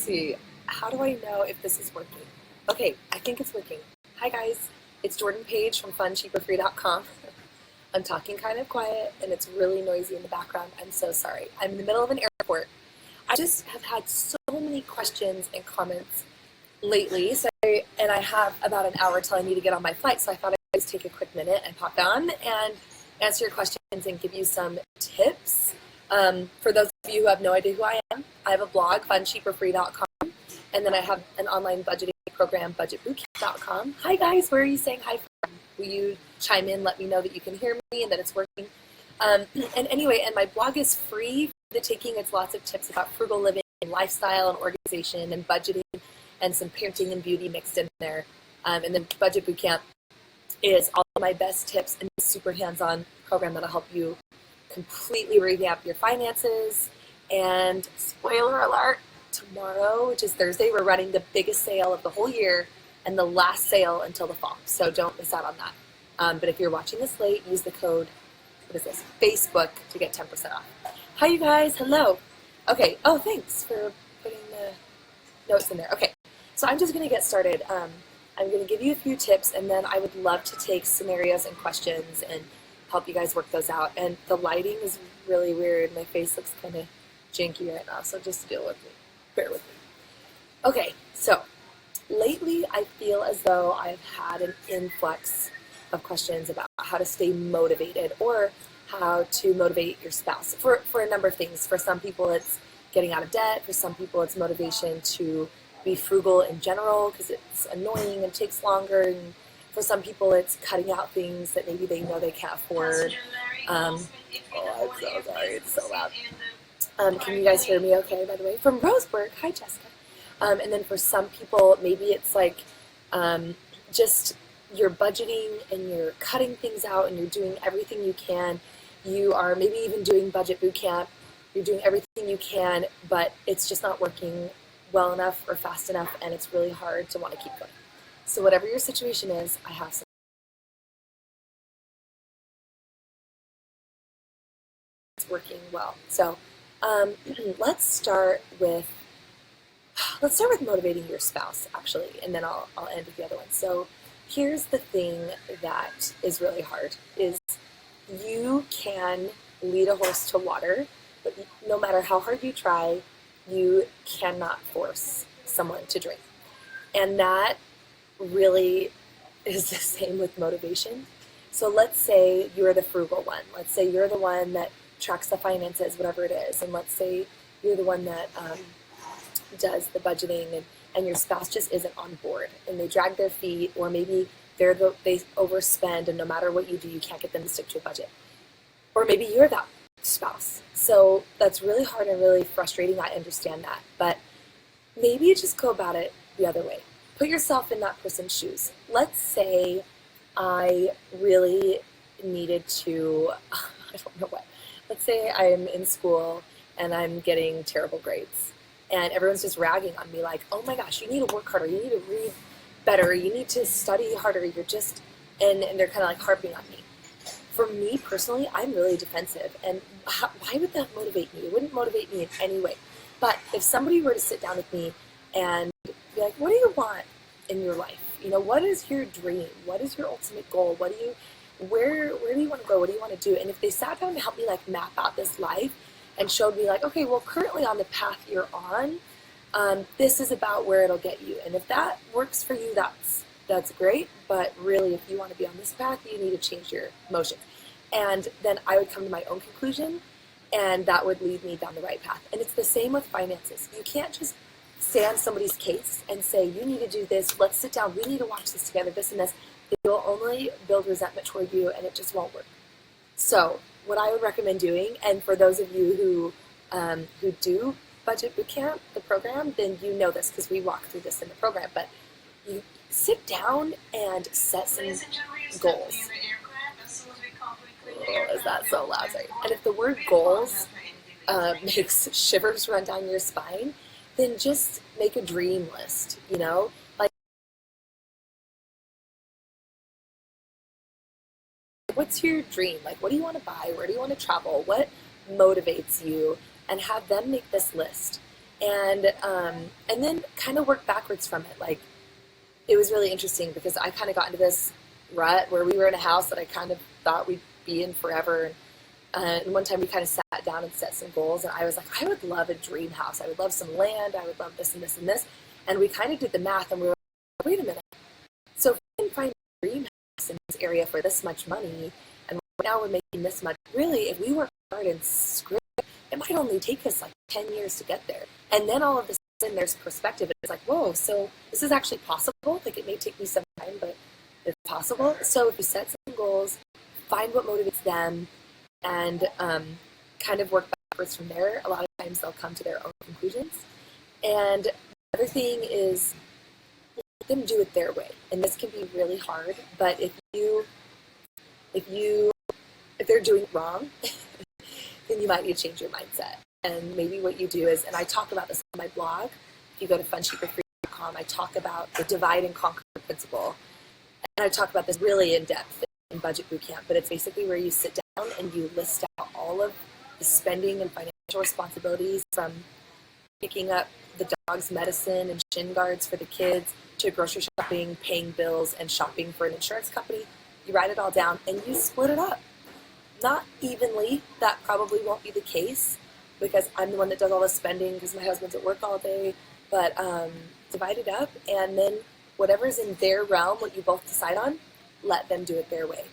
see. How do I know if this is working? Okay, I think it's working. Hi guys, it's Jordan Page from FunCheaperFree.com. I'm talking kind of quiet and it's really noisy in the background. I'm so sorry. I'm in the middle of an airport. I just have had so many questions and comments lately, and I have about an hour till I need to get on my flight, so I thought I'd just take a quick minute and pop on and answer your questions and give you some tips. For those of you who have no idea who I am, I have a blog, FunCheaperFree.com, and then I have an online budgeting program, BudgetBootcamp.com. Hi guys, where are you saying hi from? Will you chime in, let me know that you can hear me and that it's working? And anyway, and my blog is free for the taking. It's lots of tips about frugal living and lifestyle and organization and budgeting and some parenting and beauty mixed in there. And then Budget Bootcamp is all of my best tips and a super hands-on program that'll help you completely revamp your finances. And spoiler alert, tomorrow, which is Thursday, we're running the biggest sale of the whole year and the last sale until the fall. So don't miss out on that. But if you're watching this late, use the code, what is this, Facebook, to get 10% off. Hi you guys, hello. Okay, oh thanks for putting the notes in there. Okay, so I'm just gonna get started. I'm gonna give you a few tips and then I would love to take scenarios and questions and help you guys work those out. And the lighting is really weird. My face looks kind of janky right now, so just deal with me, bear with me. Okay, so lately I feel as though I've had an influx of questions about how to stay motivated or how to motivate your spouse for a number of things. For some people it's getting out of debt, for some people it's motivation to be frugal in general because it's annoying and takes longer, and for some people it's cutting out things that maybe they know they can't afford. Oh, I'm so sorry, it's so loud. Can you guys hear me okay, by the way? From Roseburg, hi Jessica. And then for some people, maybe it's like just you're budgeting and you're cutting things out and you're doing everything you can. You are maybe even doing budget boot camp. You're doing everything you can, but it's just not working well enough or fast enough, and it's really hard to want to keep going. So whatever your situation is, I have some. It's working well. So let's start with motivating your spouse, actually, and then I'll end with the other one. So here's the thing that is really hard, is you can lead a horse to water, but no matter how hard you try, you cannot force someone to drink. And that really is the same with motivation. So let's say you're the frugal one. Let's say you're the one that tracks the finances, whatever it is. And let's say you're the one that does the budgeting, and your spouse just isn't on board and they drag their feet, or maybe they overspend and no matter what you do, you can't get them to stick to a budget. Or maybe you're that spouse. So that's really hard and really frustrating. I understand that. But maybe you just go about it the other way. Put yourself in that person's shoes. Let's say I really needed to, I don't know what. Let's say I'm in school and I'm getting terrible grades. And everyone's just ragging on me like, oh my gosh, you need to work harder, you need to read better, you need to study harder, you're just, and they're kind of like harping on me. For me personally, I'm really defensive, and why would that motivate me? It wouldn't motivate me in any way. But if somebody were to sit down with me and be like, what do you want in your life? You know, what is your dream? What is your ultimate goal? Where do you want to go? What do you want to do? And if they sat down to help me like map out this life and showed me like, okay, well, currently on the path you're on, this is about where it'll get you. And if that works for you, that's great. But really, if you want to be on this path, you need to change your motion. And then I would come to my own conclusion, and that would lead me down the right path. And it's the same with finances. You can't just stay on somebody's case and say, you need to do this, let's sit down, we need to watch this together, this and this. It will only build resentment toward you, and it just won't work. So what I would recommend doing, and for those of you who do Budget Bootcamp, the program, then you know this because we walk through this in the program, but you sit down and set some goals. Oh, is that so loud? Sorry. And if the word goals makes shivers run down your spine, then just make a dream list, you know? Like, what's your dream? Like, what do you want to buy? Where do you want to travel? What motivates you? And have them make this list. and then kind of work backwards from it. Like, it was really interesting because I kind of got into this rut where we were in a house that I kind of thought we'd be in forever. And one time we kind of sat down and set some goals, and I was like, I would love a dream house. I would love some land. I would love this and this and this. And we kind of did the math, and we were like, wait a minute. So if we can find a dream house in this area for this much money, and now we're making this much, really, if we work hard and script, it might only take us like 10 years to get there. And then all of a sudden there's perspective. It's like, whoa, so this is actually possible. Like, it may take me some time, but it's possible. So if you set some goals, find what motivates them, and kind of work backwards from there, a lot of times they'll come to their own conclusions. And the other thing is, let them do it their way. And this can be really hard, but if they're doing it wrong, then you might need to change your mindset. And maybe what you do is, and I talk about this on my blog, if you go to funcheaperfree.com, I talk about the divide and conquer principle. And I talk about this really in depth in Budget Bootcamp, but it's basically where you sit down and you list out all of the spending and financial responsibilities, from picking up the dog's medicine and shin guards for the kids to grocery shopping, paying bills, and shopping for an insurance company. You write it all down and you split it up. Not evenly, that probably won't be the case because I'm the one that does all the spending because my husband's at work all day, but divide it up, and then whatever's in their realm, what you both decide on, let them do it their way.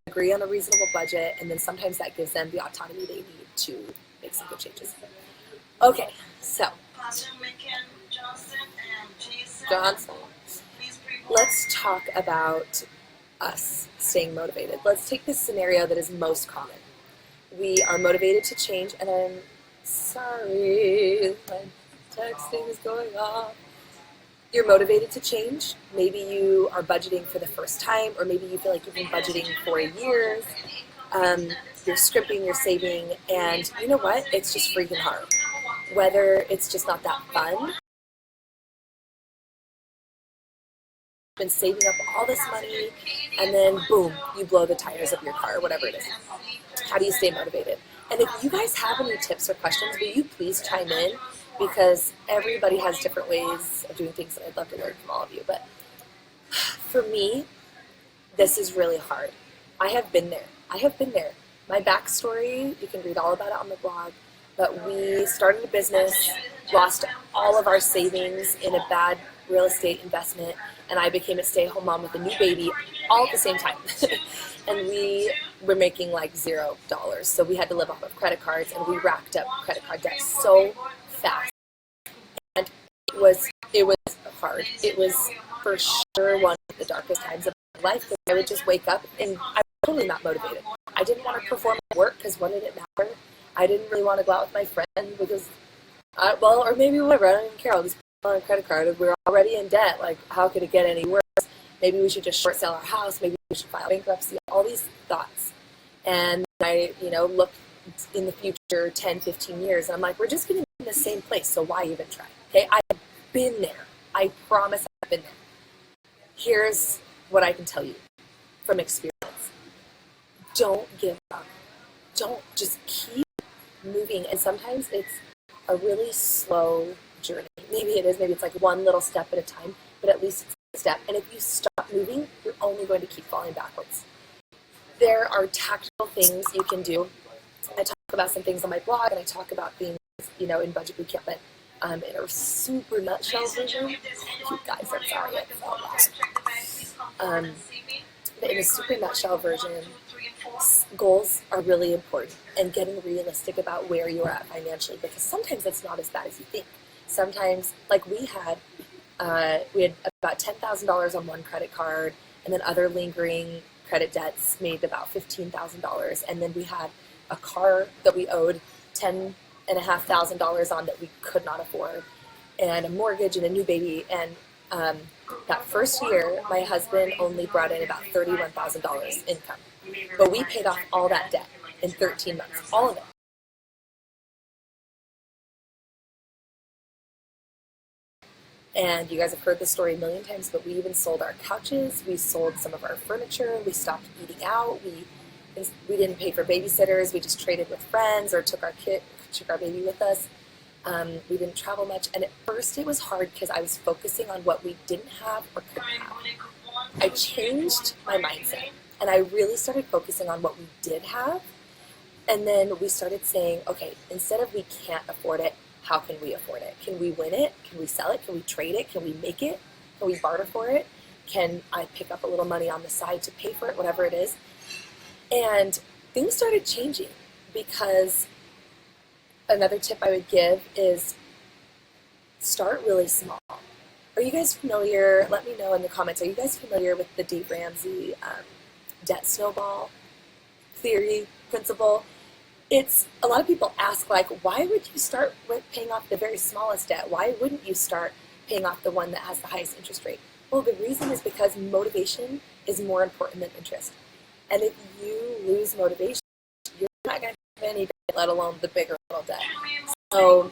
Agree on a reasonable budget, and then sometimes that gives them the autonomy they need to make some good changes. Okay, so Johnson, let's talk about us staying motivated. Let's take this scenario that is most common. We are motivated to change, and I'm sorry, my texting is going off. You're motivated to change. Maybe you are budgeting for the first time, or maybe you feel like you've been budgeting for years. You're scripting, you're saving, and you know what? It's just freaking hard. Whether it's just not that fun, been saving up all this money, and then boom, you blow the tires of your car, whatever it is. How do you stay motivated? And if you guys have any tips or questions, will you please chime in? Because everybody has different ways of doing things, and I'd love to learn from all of you. But for me, this is really hard. I have been there. My backstory, you can read all about it on the blog, but we started a business, lost all of our savings in a bad real estate investment, and I became a stay-at-home mom with a new baby all at the same time. And we were making like $0. So we had to live off of credit cards, and we racked up credit card debt so fast. And it was hard. It was for sure one of the darkest times of my life, because I would just wake up and I was totally not motivated. I didn't want to perform at work because what did it matter? I didn't really want to go out with my friends because, or maybe whatever, I don't even care. I'll just put on a credit card. We're already in debt. Like, how could it get any worse? Maybe we should just short sell our house. Maybe we should file bankruptcy. All these thoughts. And I, look in the future, 10, 15 years, and I'm like, we're just getting in the same place, so why even try? Okay, I've been there. I promise I've been there. Here's what I can tell you from experience. Don't give up. Don't, just keep moving. And sometimes it's a really slow journey. Maybe it is, maybe it's like one little step at a time, but at least it's a step. And if you stop moving, you're only going to keep falling backwards. There are tactical things you can do. I talk about some things on my blog, and I talk about things, in Budget Bootcamp, but in a super nutshell version. You guys, I'm sorry, it's all loud. But in a super nutshell version, goals are really important, and getting realistic about where you're at financially, because sometimes it's not as bad as you think. Sometimes, like we had about $10,000 on one credit card, and then other lingering credit debts made about $15,000, and then we had a car that we owed $10,500 on that we could not afford, and a mortgage and a new baby. And that first year, my husband only brought in about $31,000 income, but we paid off all that debt in 13 months, all of it. And you guys have heard this story a million times, but we even sold our couches, we sold some of our furniture, we stopped eating out, we didn't pay for babysitters, we just traded with friends or took our baby with us. We didn't travel much, and at first it was hard because I was focusing on what we didn't have or couldn't have. I changed my mindset, and I really started focusing on what we did have, and then we started saying, okay, instead of we can't afford it, how can we afford it? Can we win it? Can we sell it? Can we trade it? Can we make it? Can we barter for it? Can I pick up a little money on the side to pay for it, whatever it is? And things started changing because another tip I would give is start really small. Are you guys familiar? Let me know in the comments. Are you guys familiar with the Dave Ramsey debt snowball theory principle? It's a lot of people ask, like, why would you start with paying off the very smallest debt? Why wouldn't you start paying off the one that has the highest interest rate? Well, the reason is because motivation is more important than interest. And if you lose motivation, you're not going to have any debt, let alone the bigger little debt. So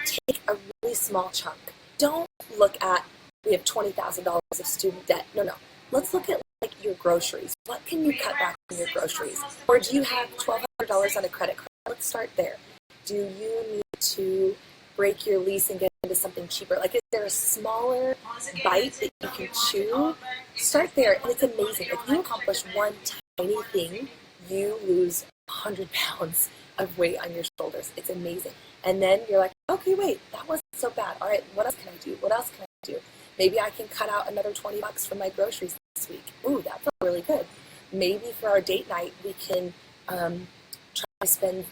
take a really small chunk. Don't look at, we have $20,000 of student debt. No. Let's look at like your groceries. What can you cut back on your groceries? Or do you have $1,200 on a credit card? Let's start there. Do you need to break your lease and get into something cheaper? Like, is there a smaller bite that you can chew? Start there, and it's amazing. If you accomplish one tiny thing, you lose 100 pounds of weight on your shoulders. It's amazing. And then you're like, okay, wait, that wasn't so bad. All right, what else can I do? What else can I do? Maybe I can cut out another $20 from my groceries this week. Ooh, that felt really good. Maybe for our date night, we can try to spend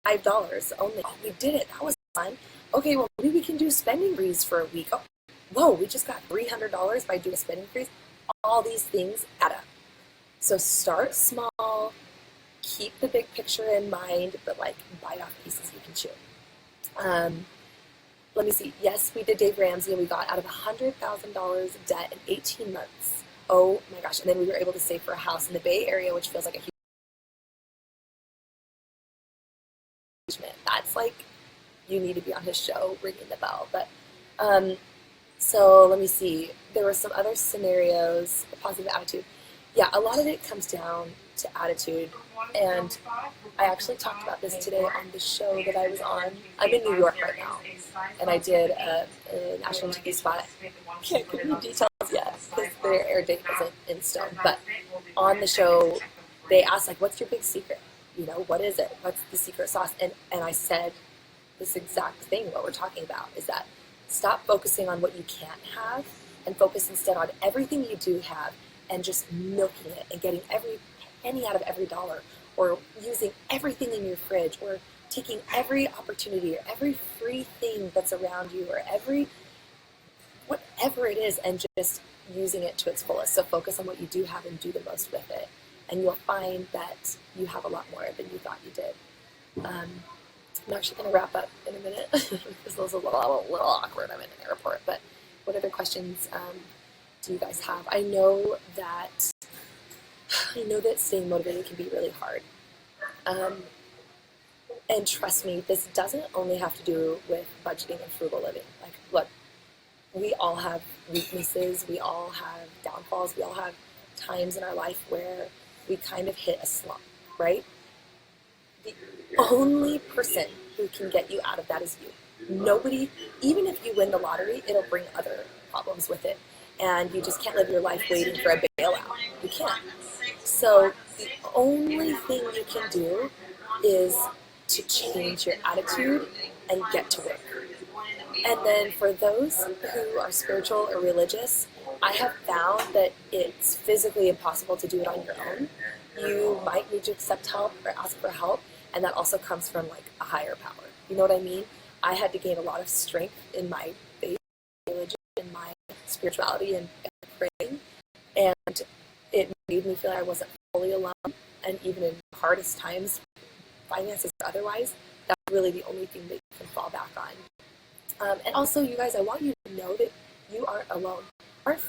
$5 only. Oh, we did it. That was fun. Okay, well, maybe we can do spending freeze for a week. Oh, whoa, we just got $300 by doing a spending freeze. All these things add up. So start small, keep the big picture in mind, but like bite off pieces you can chew. Let me see. Yes, we did Dave Ramsey, and we got out of $100,000 of debt in 18 months. Oh my gosh. And then we were able to save for a house in the Bay Area, which feels like a huge achievement. That's like, you need to be on his show ringing the bell. But so let me see. There were some other scenarios. A positive attitude. Yeah, a lot of it comes down to attitude. And I actually talked about this today on the show that I was on. I'm in New York right now, and I did a national TV spot. Can't give you details yet because their air date isn't in stone. But on the show, they asked, like, what's your big secret? You know, what is it? What's the secret sauce? And I said this exact thing, what we're talking about, is that stop focusing on what you can't have and focus instead on everything you do have and just milking it and getting every penny out of every dollar, or using everything in your fridge, or taking every opportunity or every free thing that's around you, or every whatever it is, and just using it to its fullest. So focus on what you do have and do the most with it, and you'll find that you have a lot more than you thought you did. I'm actually going to wrap up in a minute because this was a little awkward. I'm in an airport, but what other questions do you guys have? I know that staying motivated can be really hard. And trust me, this doesn't only have to do with budgeting and frugal living. Like, look, we all have weaknesses, we all have downfalls, we all have times in our life where we kind of hit a slump, right? The only person who can get you out of that is you. Nobody, even if you win the lottery, it'll bring other problems with it. And you just can't live your life waiting for a bailout. You can't. So the only thing you can do is to change your attitude and get to work. And then for those who are spiritual or religious, I have found that it's physically impossible to do it on your own. You might need to accept help or ask for help, and that also comes from like a higher power. You know what I mean? I had to gain a lot of strength in my faith, religion, in my spirituality, and praying, and it made me feel like I wasn't fully alone. And even in the hardest times, finances or otherwise, that's really the only thing that you can fall back on. And also, you guys, I want you to know that you aren't alone. Let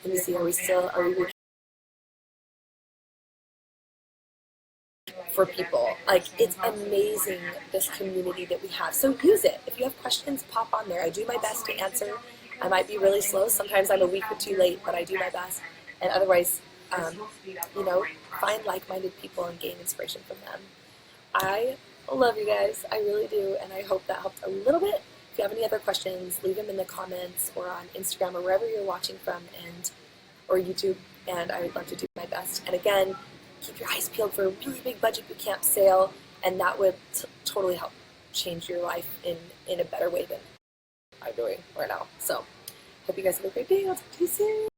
me see, are we for people? Like, it's amazing, this community that we have. So use it. If you have questions, pop on there. I do my best to answer I might be really slow. Sometimes I'm a week or two late, but I do my best. And otherwise, you know, find like-minded people and gain inspiration from them. I love you guys. I really do, and I hope that helped a little bit. If you have any other questions, leave them in the comments or on Instagram or wherever you're watching from, and or YouTube, and I would love to do my best. And again, keep your eyes peeled for a really big budget boot camp sale, and that would totally help change your life in a better way than I'm doing right now. So, hope you guys have a great day. I'll talk to you soon.